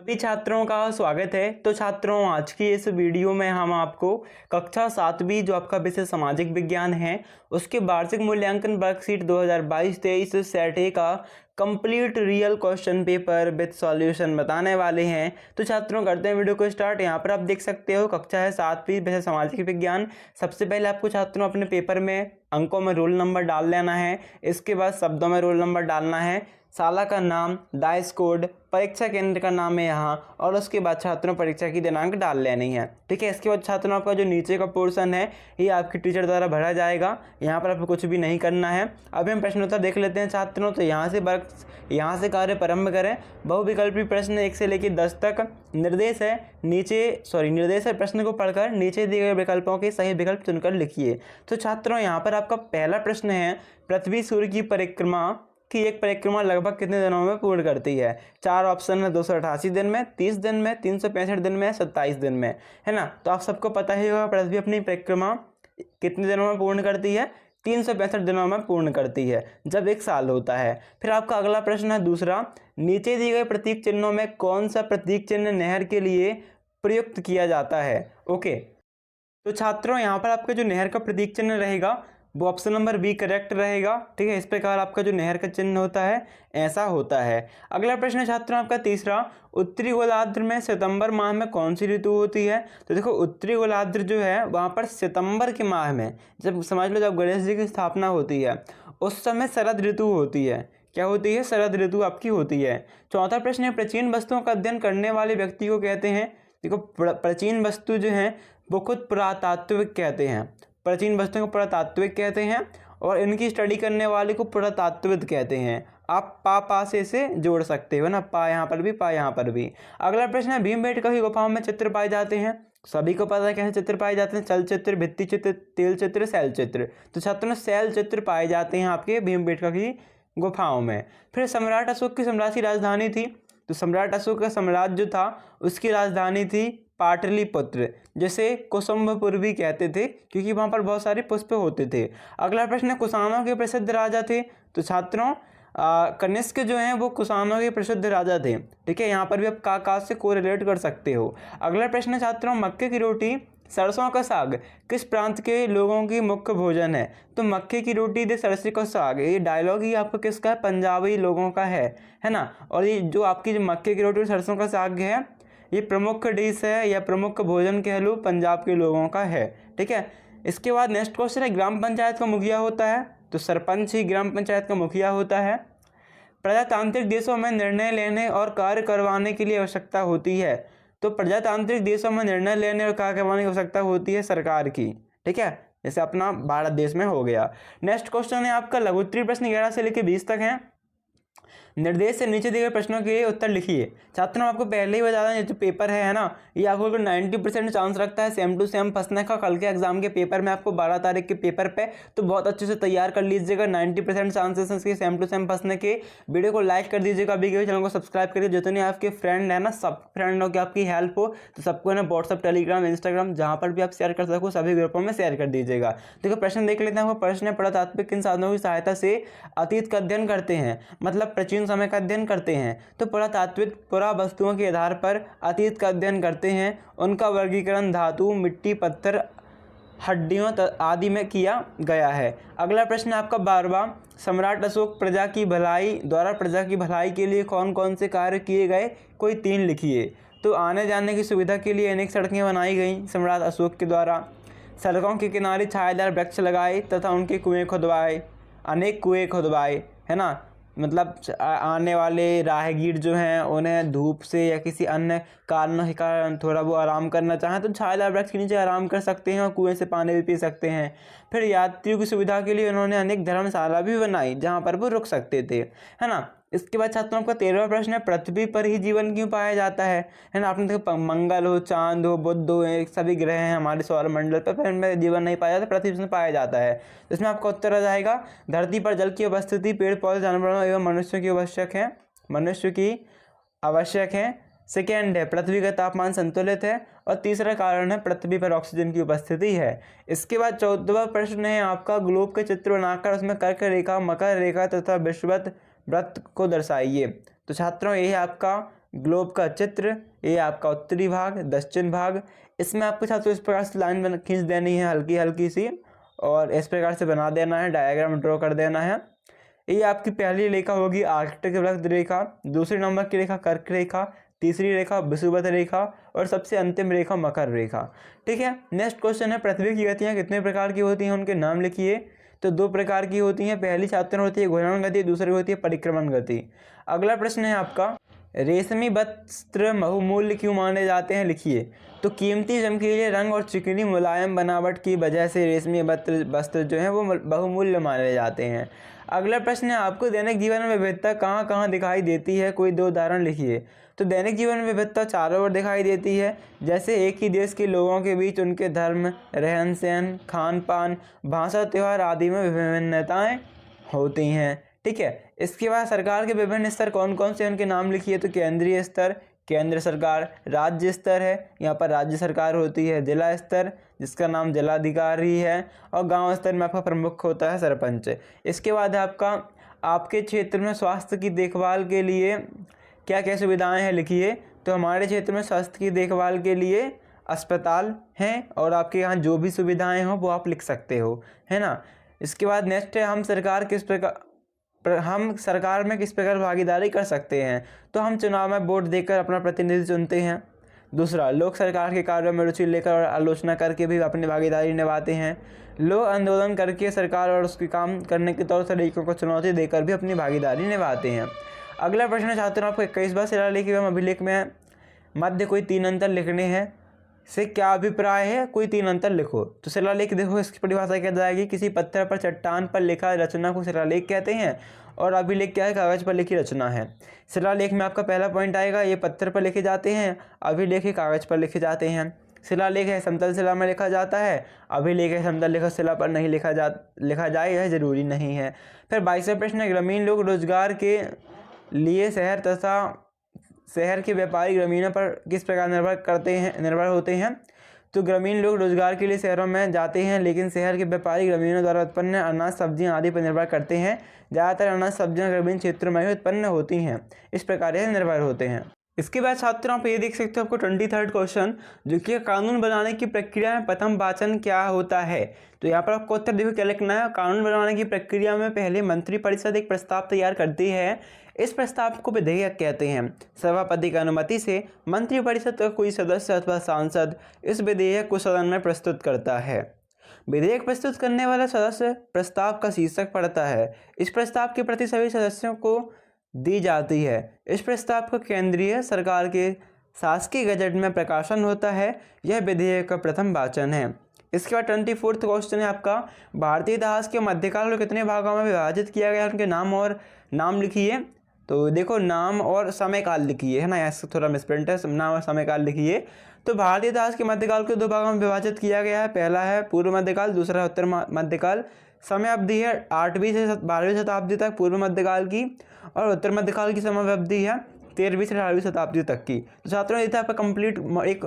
सभी छात्रों का स्वागत है। तो छात्रों, आज की इस वीडियो में हम आपको कक्षा 7वीं जो आपका विषय सामाजिक विज्ञान है उसके वार्षिक मूल्यांकन वर्कशीट 2022-23 सेट ए का complete real question paper with solution बताने वाले हैं। तो छात्रों, करते हैं वीडियो को स्टार्ट। यहाँ पर आप देख सकते हो कक्षा है 7वीं विषय सामाजिक विज्ञान। सबसे पहले आपको छात्रों अपने पेपर में अंकों में रोल नंबर डाल लेना है। इसके बाद शब्दों में रोल नंबर डालना है, शाला का नाम, डाइस कोड, परीक्षा केंद्र का नाम है यहाँ, और उसके बाद छात्रों परीक्षा की दिनांक डाल लेनी है। ठीक है। इसके बाद छात्रों आपका जो नीचे का पोर्शन है ये आपके टीचर द्वारा भरा जाएगा। यहाँ पर आपको कुछ भी नहीं करना है। अभी हम प्रश्नोत्तर देख लेते हैं छात्रों। तो यहाँ से कार्य प्रारंभ करें। बहुविकल्पी प्रश्न 1 से लेकर 10 तक। निर्देश है प्रश्न को पढ़कर नीचे दिए गए विकल्पों के सही विकल्प चुनकर लिखिए। तो छात्रों, यहाँ पर आपका पहला प्रश्न है, पृथ्वी सूर्य की परिक्रमा की एक परिक्रमा लगभग कितने दिनों में पूर्ण करती है? 4 ऑप्शन है, 288 दिन में, 30 दिन में, 365 दिन में, 27 दिन में, है ना। तो आप सबको पता ही होगा पृथ्वी अपनी परिक्रमा कितने दिनों में पूर्ण करती है? 365 दिनों में पूर्ण करती है, जब 1 साल होता है। फिर आपका अगला प्रश्न है दूसरा, नीचे दिए गए प्रतीक चिन्हों में कौन सा प्रतीक चिन्ह नहर के लिए प्रयुक्त किया जाता है? ओके। तो छात्रों, यहाँ पर आपका जो नहर का प्रतीक चिन्ह रहेगा वो ऑप्शन नंबर बी करेक्ट रहेगा। ठीक है। इस प्रकार आपका जो नहर का चिन्ह होता है ऐसा होता है। अगला प्रश्न है छात्रों आपका तीसरा, उत्तरी गोलार्ध में सितंबर माह में कौन सी ऋतु होती है? तो देखो, उत्तरी गोलार्ध जो है वहाँ पर सितंबर के माह में, जब समझ लो जब गणेश जी की स्थापना होती है उस समय शरद ऋतु होती है। क्या होती है? शरद ऋतु आपकी होती है। चौथा प्रश्न है, प्राचीन वस्तुओं का अध्ययन करने वाले व्यक्ति को कहते हैं? देखो, प्राचीन वस्तु जो है वो खुद पुरातात्विक कहते हैं। प्राचीन वस्तुओं को पुरातात्विक कहते हैं और इनकी स्टडी करने वाले को पुरातात्विक कहते हैं। आप पा से इसे जोड़ सकते हो ना, पा यहाँ पर भी, पा यहाँ पर भी। अगला प्रश्न है, भीमबेटका की गुफाओं में चित्र पाए जाते हैं? सभी को पता है कैसे चित्र पाए जाते हैं। चल चित्र, भित्ति चित्र, तेल चित्र, शैल चित्र। तो छात्रों, शैल चित्र पाए जाते हैं आपके भीमबेटका की गुफाओं में। फिर सम्राट अशोक की सम्राट की राजधानी थी? तो सम्राट अशोक का साम्राज्य जो था उसकी राजधानी थी पाटलिपुत्र, जिसे कुसुम्भपुर भी कहते थे क्योंकि वहाँ पर बहुत सारे पुष्प होते थे। अगला प्रश्न है, कुषाणों के प्रसिद्ध राजा थे? तो छात्रों, कनिष्क जो हैं वो कुषाणों के प्रसिद्ध राजा थे। ठीक है। यहाँ पर भी आप का से कोरिलेट कर सकते हो। अगला प्रश्न है छात्रों, मक्के की रोटी, सरसों का साग किस प्रांत के लोगों की मुख्य भोजन है? तो मक्के की रोटी दे सरसों का साग, ये डायलॉग ही आपका किसका है? पंजाबी लोगों का है ना। और ये जो आपकी जो मक्के की रोटी और सरसों का साग है ये प्रमुख डिश है या प्रमुख भोजन कह लो पंजाब के लोगों का है। ठीक है। इसके बाद नेक्स्ट क्वेश्चन है, ग्राम पंचायत का मुखिया होता है? तो सरपंच ही ग्राम पंचायत का मुखिया होता है। प्रजातांत्रिक देशों में निर्णय लेने और कार्य करवाने के लिए आवश्यकता होती है? तो प्रजातांत्रिक देशों में निर्णय लेने और कार्य करवाने की आवश्यकता होती है सरकार की। ठीक है। जैसे अपना भारत देश में हो गया। नेक्स्ट क्वेश्चन है आपका लघुत्तरीय प्रश्न 11 से लेकर 20 तक है। निर्देश से नीचे दिए गए प्रश्नों के उत्तर लिखिए। छात्रों, आपको पहले ही बता दें ये जो पेपर है ना, ये आपको 90% चांस रखता है सेम टू सेम फंसने का। कल के एग्जाम के पेपर में आपको 12 तारीख के पेपर पे, तो बहुत अच्छे से तैयार कर लीजिएगा। 90% चांसेस हैं इसके सेम टू सेम फंसने के। वीडियो को लाइक कर दीजिएगा, अभी के चैनल को सब्सक्राइब करिए। जितने आपके फ्रेंड है ना, सब फ्रेंडों की आपकी हेल्प हो तो सबको ना व्हाट्सअप, टेलीग्राम, इंस्टाग्राम जहाँ पर भी आप शेयर कर सको सभी ग्रुपों में शेयर कर दीजिएगा। देखो, प्रश्न देख लेते हैं। आपको प्रश्न है, पुरातात्विक किन साधनों की सहायता से अतीत का अध्ययन करते हैं? मतलब प्राचीन समय का अध्ययन करते हैं। तो पुरातात्विक पुरा वस्तुओं के आधार पर अतीत का अध्ययन करते हैं। उनका वर्गीकरण धातु, मिट्टी, पत्थर, हड्डियों आदि में किया गया है। अगला प्रश्न आपका 12वां, सम्राट अशोक प्रजा की भलाई के लिए कौन कौन से कार्य किए गए? कोई 3 लिखिए। तो आने जाने की सुविधा के लिए अनेक सड़कें बनाई गई सम्राट अशोक के द्वारा। सड़कों के किनारे छायादार वृक्ष लगाए तथा उनके कुएं खुदवाए, अनेक कुएं खुदवाए, है ना। मतलब आने वाले राहगीर जो हैं उन्हें धूप से या किसी अन्य कारणों के कारण थोड़ा वो आराम करना चाहें तो छायादार वृक्ष के नीचे आराम कर सकते हैं और कुएं से पानी भी पी सकते हैं। फिर यात्रियों की सुविधा के लिए उन्होंने अनेक धर्मशाला भी बनाई जहाँ पर वो रुक सकते थे, है ना। इसके बाद छात्रों का 13वां प्रश्न है, पृथ्वी पर ही जीवन क्यों पाया जाता है ना। आपने देखो, मंगल हो, चांद हो, बुध हो, सभी ग्रह हैं हमारे सौर मंडल पर, फिर इनमें जीवन नहीं पाया जाता, पृथ्वी में पाया जाता है। इसमें आपका उत्तर आ जाएगा, धरती पर जल की उपस्थिति पेड़ पौधे जानवरों एवं मनुष्यों की आवश्यक है। सेकेंड है, पृथ्वी का तापमान संतुलित है। और तीसरा कारण है, पृथ्वी पर ऑक्सीजन की उपस्थिति है। इसके बाद 14वां प्रश्न है आपका, ग्लोब के चित्र बनाकर उसमें कर्क रेखा, मकर रेखा तथा विषुवत वृत्त को दर्शाइए। तो छात्रों, ये है आपका ग्लोब का चित्र, ये आपका उत्तरी भाग, दक्षिण भाग। इसमें आपके छात्रों इस प्रकार से लाइन खींच देनी है हल्की हल्की सी, और इस प्रकार से बना देना है, डायग्राम ड्रॉ कर देना है। ये आपकी पहली रेखा होगी आर्कटिक वृत्त रेखा, दूसरे नंबर की रेखा कर्क रेखा, तीसरी रेखा विषुवत रेखा, और सबसे अंतिम रेखा मकर रेखा। ठीक है, नेक्स्ट क्वेश्चन है पृथ्वी की गतियाँ कितने प्रकार की होती हैं, उनके नाम लिखिए। तो 2 प्रकार की होती हैं, पहली छात्रों होती है घूर्णन गति, दूसरी होती है परिक्रमण गति। अगला प्रश्न है आपका, रेशमी वस्त्र बहुमूल्य क्यों माने जाते हैं, लिखिए। तो कीमती चमकीले रंग और चिकनी मुलायम बनावट की वजह से रेशमी वस्त्र जो हैं वो बहुमूल्य माने जाते हैं। अगला प्रश्न है आपको, दैनिक जीवन में विविधता कहाँ कहाँ दिखाई देती है, कोई 2 उदाहरण लिखिए। तो दैनिक जीवन में विविधता चारों ओर दिखाई देती है, जैसे एक ही देश के लोगों के बीच उनके धर्म, रहन सहन, खान पान, भाषा, त्यौहार आदि में विभिन्नताएँ होती हैं। ठीक है, इसके बाद सरकार के विभिन्न स्तर कौन कौन से, उनके नाम लिखिए। तो केंद्रीय स्तर, केंद्र सरकार, राज्य स्तर है, यहाँ पर राज्य सरकार होती है, जिला स्तर जिसका नाम जिलाधिकारी है, और गांव स्तर में आपका प्रमुख होता है सरपंच। इसके बाद आपका, आपके क्षेत्र में स्वास्थ्य की देखभाल के लिए क्या क्या सुविधाएं हैं, लिखिए। तो हमारे क्षेत्र में स्वास्थ्य की देखभाल के लिए अस्पताल हैं, और आपके यहाँ जो भी सुविधाएँ हों वो आप लिख सकते हो, है ना। इसके बाद नेक्स्ट है, हम सरकार में किस प्रकार भागीदारी कर सकते हैं। तो हम चुनाव में वोट देकर अपना प्रतिनिधि चुनते हैं। दूसरा, लोग सरकार के कार्यों में रुचि लेकर और आलोचना करके भी अपनी भागीदारी निभाते हैं। लोग आंदोलन करके सरकार और उसके काम करने के तौर तरीकों को चुनौती देकर भी अपनी भागीदारी निभाते हैं। अगला प्रश्न छात्रों, आपको 21वां शिलालेख एवं अभिलेख में मध्य कोई 3 अंतर लिखने हैं, से क्या अभिप्राय है, कोई 3 अंतर लिखो। तो शिलालेख देखो, इसकी परिभाषा क्या जाएगी, किसी पत्थर पर चट्टान पर लिखा रचना को शिलालेख कहते हैं, और अभिलेख क्या है, कागज पर लिखी रचना है। शिलालेख में आपका पहला पॉइंट आएगा, ये पत्थर पर लिखे जाते हैं, अभिलेख कागज पर लिखे जाते हैं। शिलालेख है समतल शिला में लिखा जाता है, अभिलेख है समतल लिखित शिला पर नहीं लिखा जाए, यह जरूरी नहीं है। फिर 22वां प्रश्न है, ग्रामीण लोग रोजगार के लिए शहर के व्यापारी ग्रामीणों पर किस प्रकार निर्भर होते हैं। तो ग्रामीण लोग रोजगार के लिए शहरों में जाते हैं, लेकिन शहर के व्यापारी ग्रामीणों द्वारा उत्पन्न अनाज सब्जियां आदि पर निर्भर करते हैं। ज़्यादातर अनाज सब्जियां ग्रामीण क्षेत्रों में ही उत्पन्न होती हैं, इस प्रकार यह निर्भर होते हैं। इसके बाद छात्रों आप ये देख सकते हो, आपको 23rd क्वेश्चन, जो कि कानून बनाने की प्रक्रिया में प्रथम वाचन क्या होता है। तो यहाँ पर आपको उत्तर देखो क्या लिखना है, कानून बनाने की प्रक्रिया में पहले मंत्रिपरिषद एक प्रस्ताव तैयार करती है, इस प्रस्ताव को विधेयक कहते हैं। सभापति की अनुमति से मंत्रिपरिषद का कोई सदस्य अथवा सांसद इस विधेयक को सदन में प्रस्तुत करता है। विधेयक प्रस्तुत करने वाला सदस्य प्रस्ताव का शीर्षक पढ़ता है, इस प्रस्ताव की प्रति सभी सदस्यों को दी जाती है। इस प्रस्ताव को केंद्रीय सरकार के शासकीय गजट में प्रकाशन होता है। यह विधेयक का प्रथम वाचन है। इसके बाद 24th क्वेश्चन है आपका, भारतीय इतिहास के मध्यकाल को कितने भागों में विभाजित किया गया, उनके नाम लिखिए। तो देखो, नाम और समयकाल लिखिए, है ना, यहाँ थोड़ा मिसप्रिंट है, नाम और समयकाल लिखिए। तो भारतीय इतिहास के मध्यकाल को 2 भागों में विभाजित किया गया है, पहला है पूर्व मध्यकाल, दूसरा है उत्तर मध्यकाल। समय अवधि है 8वीं से 12वीं शताब्दी तक पूर्व मध्यकाल की, और उत्तर मध्यकाल की समय अवधि है 13वीं से 18वीं शताब्दी तक की। तो छात्रों, ये था आपका कंप्लीट एक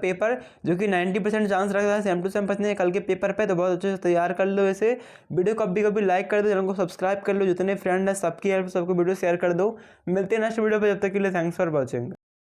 पेपर जो कि 90% चांस रखता है सेम टू सेम पूछने कल के पेपर पे। तो बहुत अच्छे से तैयार कर लो इसे। वीडियो को कभी लाइक कर दो, चैनल को सब्सक्राइब कर लो, जितने फ्रेंड हैं सबकी हेल्प सबको वीडियो शेयर कर दो। मिलते हैं नेक्स्ट वीडियो पर, जब तक के लिए थैंक्स फॉर वॉचिंग।